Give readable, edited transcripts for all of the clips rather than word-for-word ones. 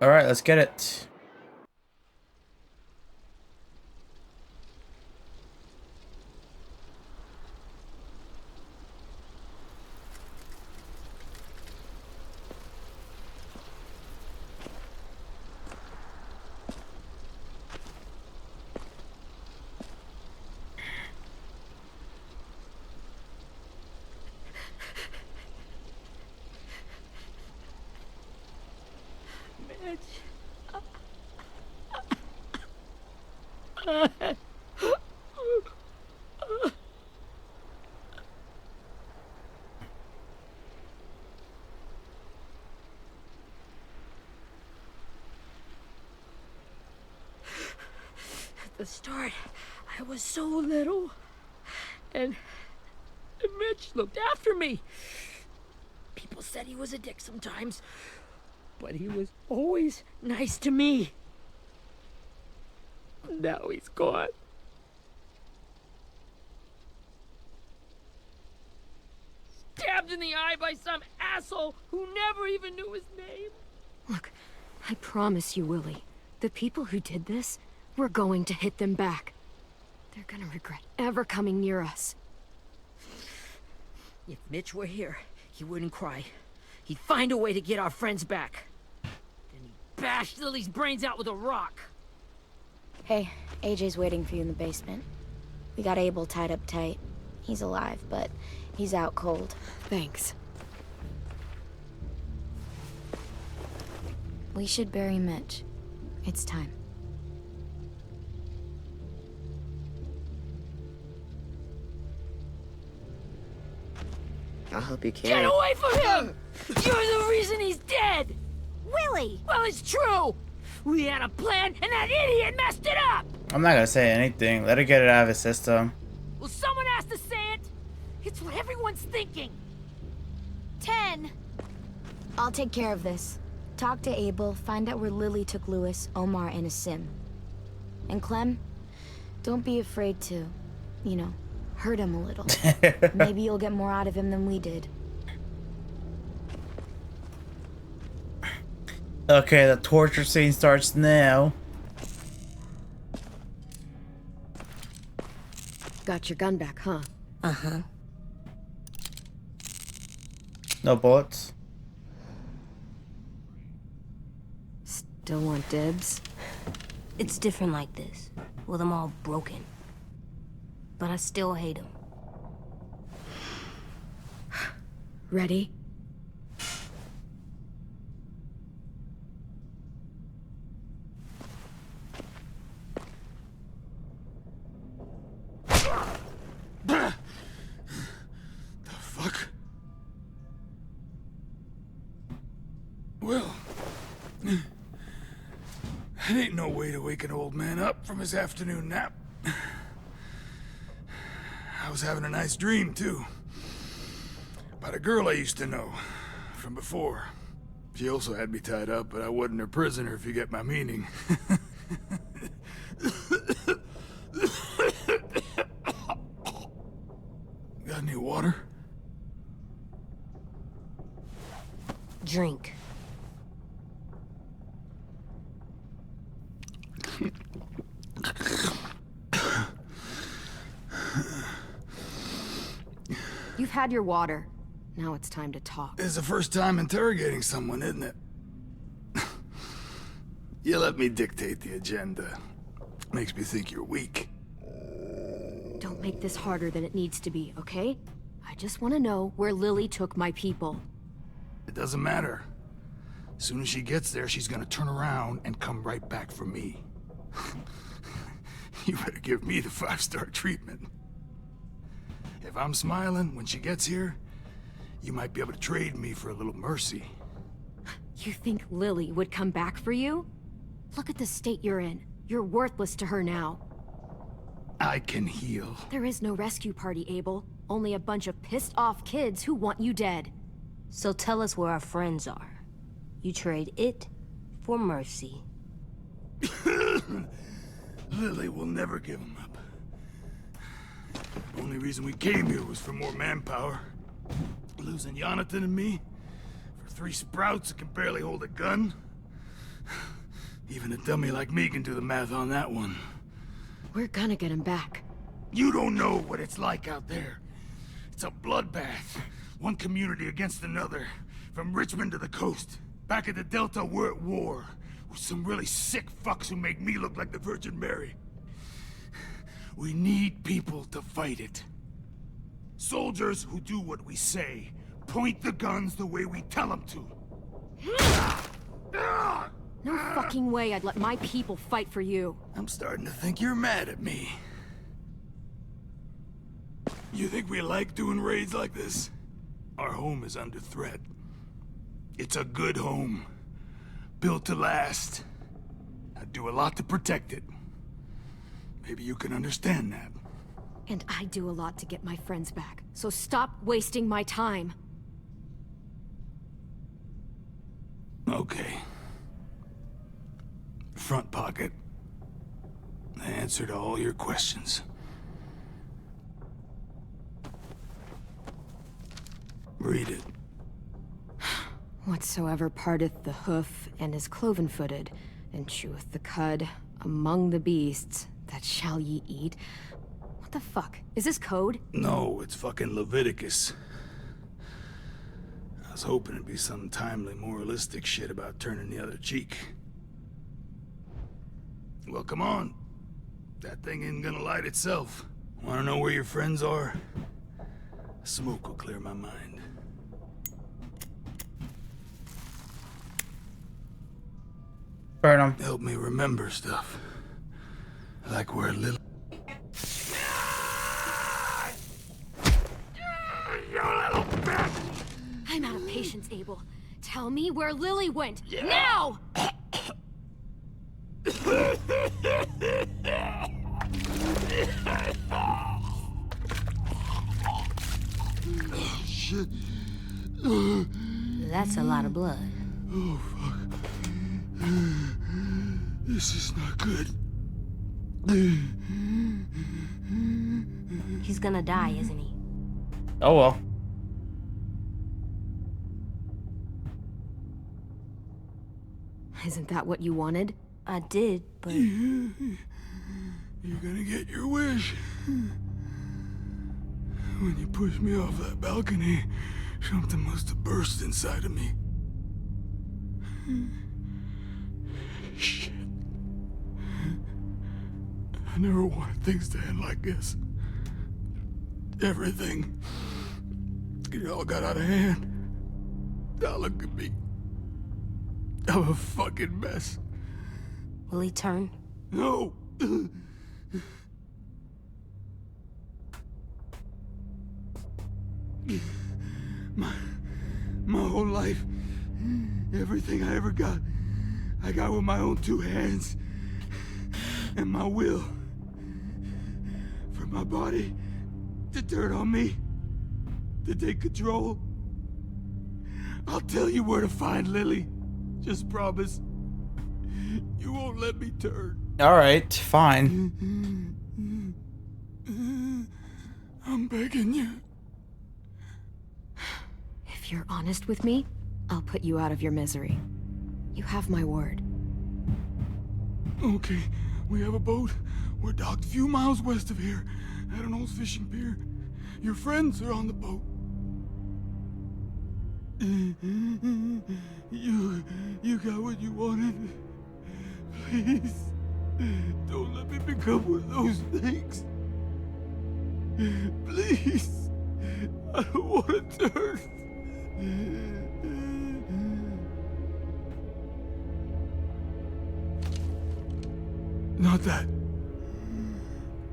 All right, let's get it. At the start, I was so little, and Mitch looked after me. People said he was a dick sometimes, but he was always nice to me. Now he's gone. Stabbed in the eye by some asshole who never even knew his name. Look, I promise you, Willie, the people who did this, we're going to hit them back. They're gonna regret ever coming near us. If Mitch were here, he wouldn't cry. He'd find a way to get our friends back. Then he'd bash Lily's brains out with a rock. Hey, AJ's waiting for you in the basement. We got Abel tied up tight. He's alive, but he's out cold. Thanks. We should bury Mitch. It's time. I'll help you carry. Get away from him! You're the reason he's dead! Willie! Well, it's true! We had a plan, and that idiot messed it up! I'm not gonna say anything. Let her get it out of his system. Well, someone has to say it! It's what everyone's thinking! 10! I'll take care of this. Talk to Abel, find out where Lily took Lewis, Omar, and a sim. And Clem, don't be afraid to, you know, hurt him a little. Maybe you'll get more out of him than we did. Okay, the torture scene starts now. Got your gun back, huh? Uh-huh. No bullets. Still want dibs? It's different like this, with them all broken. But I still hate him. Ready? The fuck? Well, that ain't no way to wake an old man up from his afternoon nap. I was having a nice dream, too. About a girl I used to know from before. She also had me tied up, but I wasn't her prisoner, if you get my meaning. Got any water? Drink. You've had your water. Now it's time to talk. It's the first time interrogating someone, isn't it? You let me dictate the agenda. Makes me think you're weak. Don't make this harder than it needs to be, okay? I just want to know where Lily took my people. It doesn't matter. As soon as she gets there, she's gonna turn around and come right back for me. You better give me the 5-star treatment. If I'm smiling when she gets here, you might be able to trade me for a little mercy. You think Lily would come back for you? Look at the state you're in. You're worthless to her now. I can heal. There is no rescue party, Abel. Only a bunch of pissed-off kids who want you dead. So tell us where our friends are. You trade it for mercy. Lily will never give him up. Only reason we came here was for more manpower. Losing Jonathan and me for 3 sprouts that can barely hold a gun. Even a dummy like me can do the math on that one. We're gonna get him back. You don't know what it's like out there. It's a bloodbath. One community against another. From Richmond to the coast. Back at the Delta, we're at war. With some really sick fucks who make me look like the Virgin Mary. We need people to fight it. Soldiers who do what we say. Point the guns the way we tell them to. No fucking way I'd let my people fight for you. I'm starting to think you're mad at me. You think we like doing raids like this? Our home is under threat. It's a good home. Built to last. I'd do a lot to protect it. Maybe you can understand that. And I do a lot to get my friends back. So stop wasting my time. Okay. Front pocket. The answer to all your questions. Read it. Whatsoever parteth the hoof and is cloven-footed, and cheweth the cud among the beasts, that shall ye eat. What the fuck? Is this code? No, it's fucking Leviticus. I was hoping it'd be some timely, moralistic shit about turning the other cheek. Well, come on. That thing ain't gonna light itself. Wanna know where your friends are? Smoke will clear my mind. Burn them. Help me remember stuff. Like where Lily... I'm out of patience, Abel. Tell me where Lily went. Now! Shit. That's a lot of blood. Oh, fuck. This is not good. He's gonna die, isn't he? Oh well. Isn't that what you wanted? I did, but You're gonna get your wish. When you pushed me off that balcony, something must have burst inside of me. Shit. I never wanted things to end like this. Everything. It all got out of hand. Now look at me. I'm a fucking mess. will he turn? No! My whole life, everything I ever got, I got with my own two hands. And my will. For my body to turn on me, to take control. I'll tell you where to find Lily. Just promise. You won't let me turn. Alright, fine. I'm begging you. If you're honest with me, I'll put you out of your misery. You have my word. Okay, we have a boat. We're docked a few miles west of here, at an old fishing pier. Your friends are on the boat. You got what you wanted. Please, don't let me become one of those things. Please, I don't want to turn. Not that.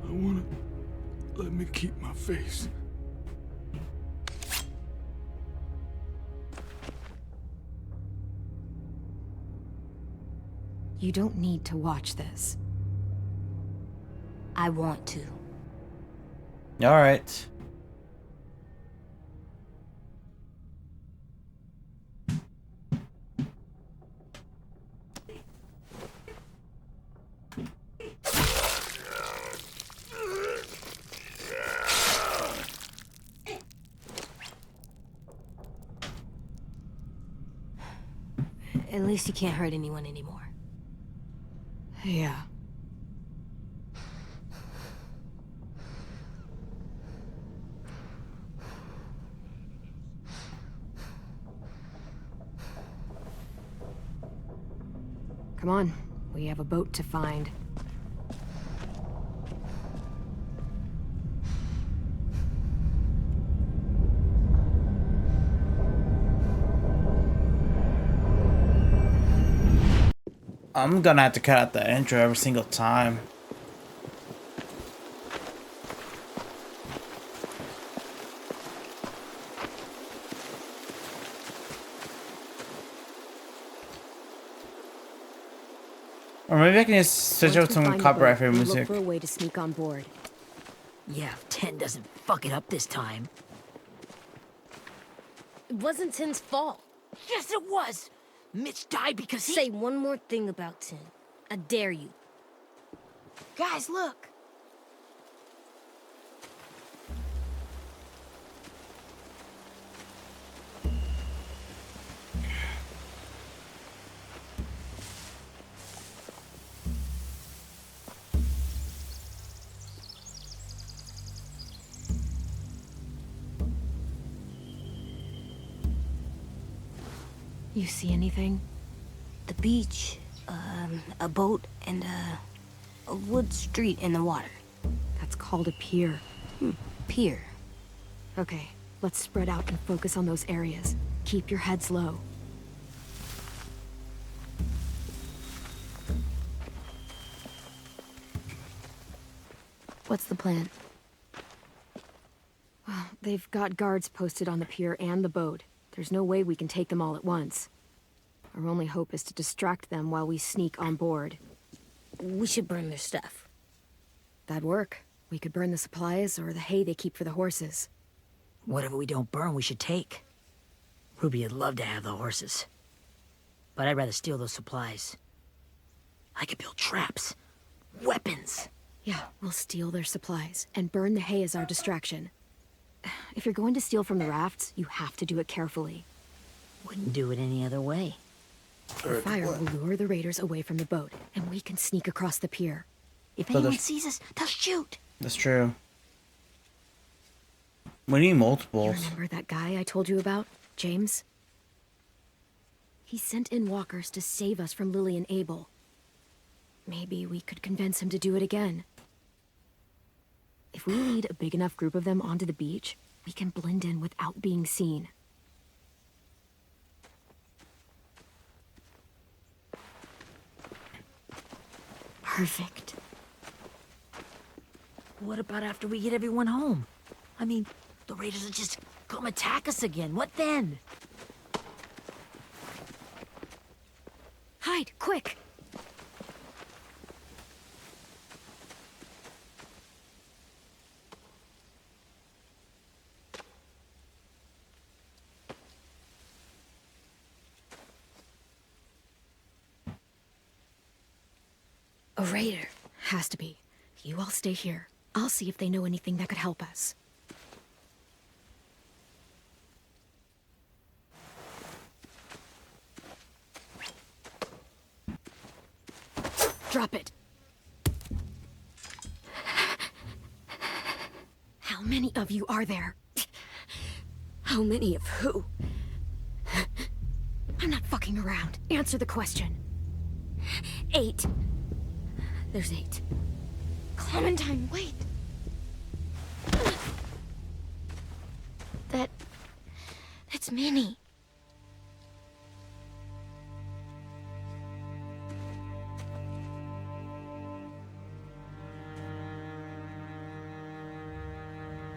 I want to let me keep my face. You don't need to watch this. I want to. Alright. At least he can't hurt anyone anymore. Yeah. Come on, we have a boat to find. I'm gonna have to cut out the intro every single time. Or maybe I can just switch Once out we some find the copyright boat, free we'll music. look for a way to sneak on board. Yeah, if 10 doesn't fuck it up this time. It wasn't Tin's fault. Yes, it was! Mitch died because he— Say one more thing about Tin. I dare you. Guys, look. You see anything? The beach, a boat, and a wood street in the water. That's called a pier. Pier. Okay, let's spread out and focus on those areas. Keep your heads low. What's the plan? Well, they've got guards posted on the pier and the boat. There's no way we can take them all at once. Our only hope is to distract them while we sneak on board. We should burn their stuff. That'd work. We could burn the supplies or the hay they keep for the horses. Whatever we don't burn, we should take. Ruby would love to have the horses. But I'd rather steal those supplies. I could build traps. Weapons. Yeah, we'll steal their supplies and burn the hay as our distraction. If you're going to steal from the rafts, you have to do it carefully. Wouldn't do it any other way. The fire will lure the raiders away from the boat, and we can sneak across the pier. If So anyone there's- sees us, they'll shoot. That's true. We need You multiples. remember that guy I told you about, James? He sent in walkers to save us from Lily and Abel. Maybe we could convince him to do it again. If we lead a big enough group of them onto the beach, we can blend in without being seen. Perfect. What about after we get everyone home? I mean, the raiders will just come attack us again. What then? Hide, quick! A raider. Has to be. You all stay here. I'll see if they know anything that could help us. Drop it. How many of you are there? How many of who? I'm not fucking around. Answer the question. 8. There's 8. Clementine, wait. That's Minnie.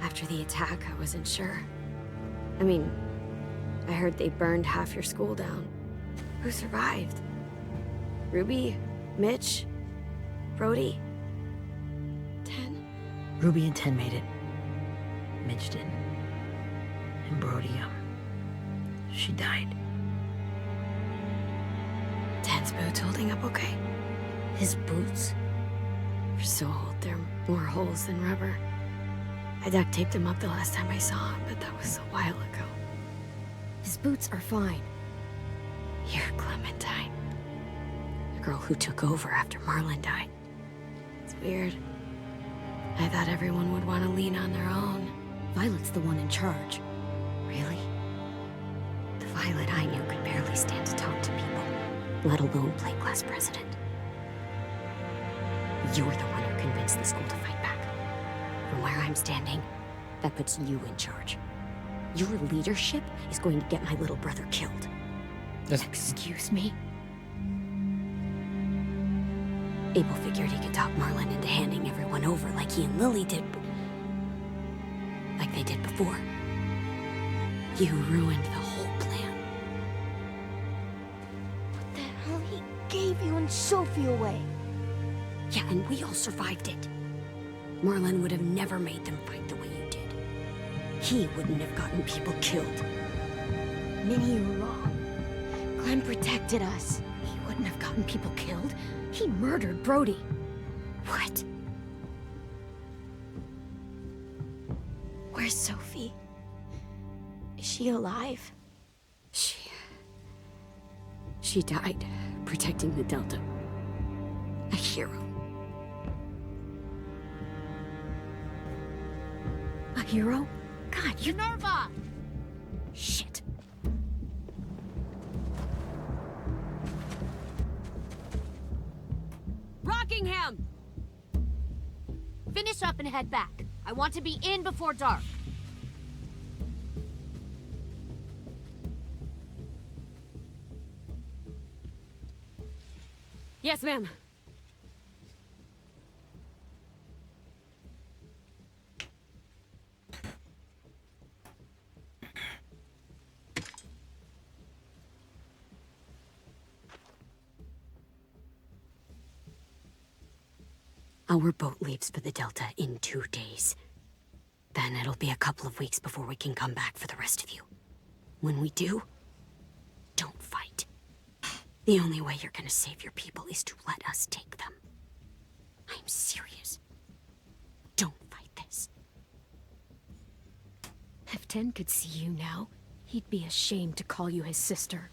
After the attack, I wasn't sure. I mean, I heard they burned half your school down. Who survived? Ruby? Mitch? Brody? 10? Ruby and 10 made it. Mitch didn't. And Brody, she died. 10's boots holding up okay? His boots? They're so old, there are more holes than rubber. I duct taped him up the last time I saw him, but that was a while ago. His boots are fine. Here, Clementine. Girl who took over after Marlon died. It's weird. I thought everyone would want to lean on their own. Violet's the one in charge. Really? The Violet I knew could barely stand to talk to people, let alone play class president. You're the one who convinced the school to fight back. From where I'm standing, that puts you in charge. Your leadership is going to get my little brother killed. Excuse me? Abel figured he could talk Marlon into handing everyone over like he and Lily did. Like they did before. You ruined the whole plan. What the hell? He gave you and Sophie away. Yeah, and we all survived it. Marlon would have never made them fight the way you did. He wouldn't have gotten people killed. Minnie, you're wrong. Clem protected us. He wouldn't have gotten people killed. He murdered Brody. What? Where's Sophie? Is she alive? She died protecting the Delta. A hero. A hero? God, you... Minerva! Shit. Rockingham! Finish up and head back. I want to be in before dark. Yes, ma'am. Our boat leaves for the Delta in 2 days. Then it'll be a couple of weeks before we can come back for the rest of you. When we do, don't fight. The only way you're gonna save your people is to let us take them. I'm serious. Don't fight this. If Ten could see you now, he'd be ashamed to call you his sister.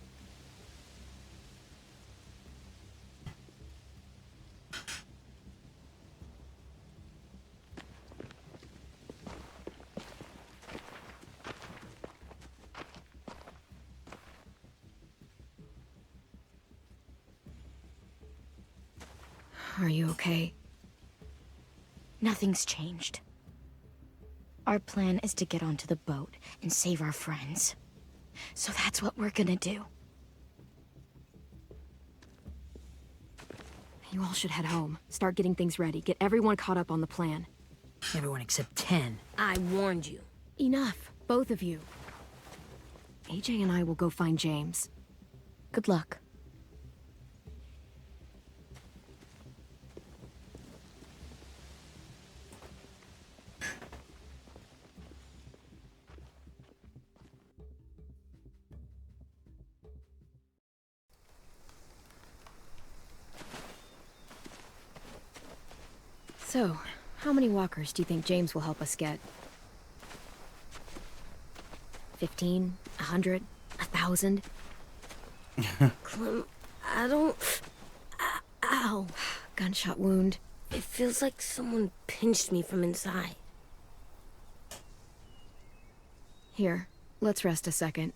Are you okay? Nothing's changed. Our plan is to get onto the boat and save our friends. So that's what we're gonna do. You all should head home. Start getting things ready. Get everyone caught up on the plan. Everyone except 10. I warned you. Enough, both of you. AJ and I will go find James. Good luck. So, how many walkers do you think James will help us get? 15? 100? 1,000? Clem, I don't... Ow. Gunshot wound. It feels like someone pinched me from inside. Here, let's rest a second.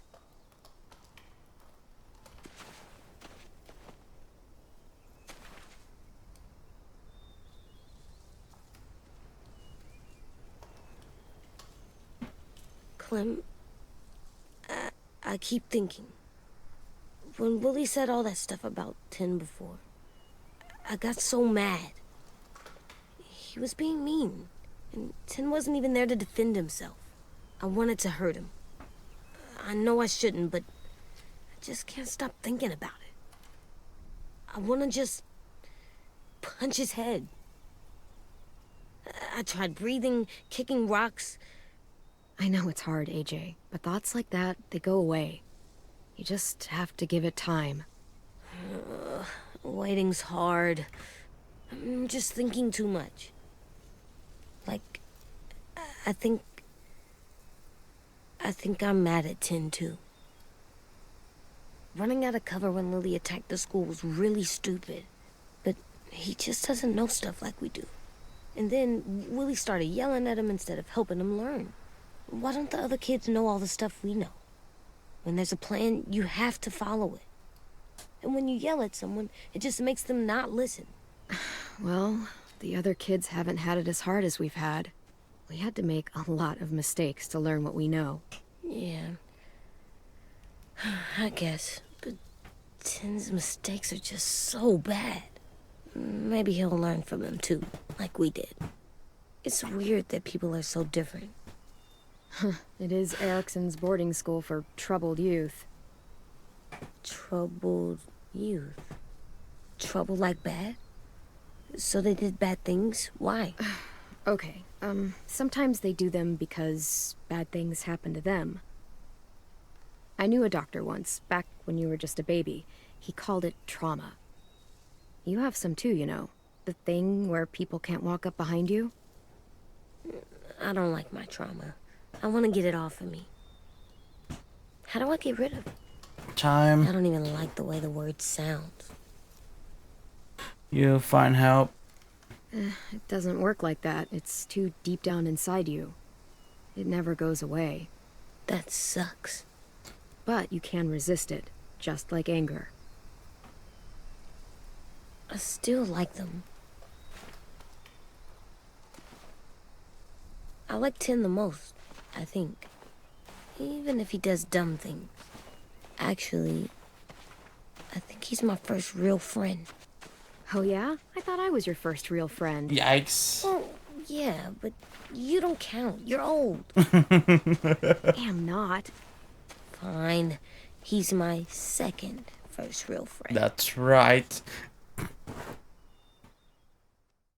Clem, I keep thinking. When Willie said all that stuff about 10 before, I got so mad. He was being mean, and 10 wasn't even there to defend himself. I wanted to hurt him. I know I shouldn't, but I just can't stop thinking about it. I want to just punch his head. I tried breathing, kicking rocks. I know it's hard, AJ, but thoughts like that, they go away. You just have to give it time. Waiting's hard. I'm just thinking too much. Like, I think I'm mad at 10 too. running out of cover when Lily attacked the school was really stupid. But he just doesn't know stuff like we do. And then Willie started yelling at him instead of helping him learn. Why don't the other kids know all the stuff we know? When there's a plan, you have to follow it. And when you yell at someone, it just makes them not listen. Well, the other kids haven't had it as hard as we've had. We had to make a lot of mistakes to learn what we know. Yeah. I guess. But Tin's mistakes are just so bad. Maybe he'll learn from them too, like we did. It's weird that people are so different. It is Erickson's boarding school for troubled youth. Troubled youth? Trouble like bad? So they did bad things? Why? Okay, sometimes they do them because bad things happen to them. I knew a doctor once, back when you were just a baby. He called it trauma. You have some too, you know. The thing where people can't walk up behind you. I don't like my trauma. I want to get it off of me. How do I get rid of it? Time. I don't even like the way the word sounds. You find help. It doesn't work like that. It's too deep down inside you. It never goes away. That sucks. But you can resist it, just like anger. I still like them. I like Tin the most, I think. Even if he does dumb things. Actually, I think he's my first real friend. Oh yeah? I thought I was your first real friend. Yikes. Well, yeah, but you don't count. You're old. Am not. Fine. He's my second first real friend. That's right.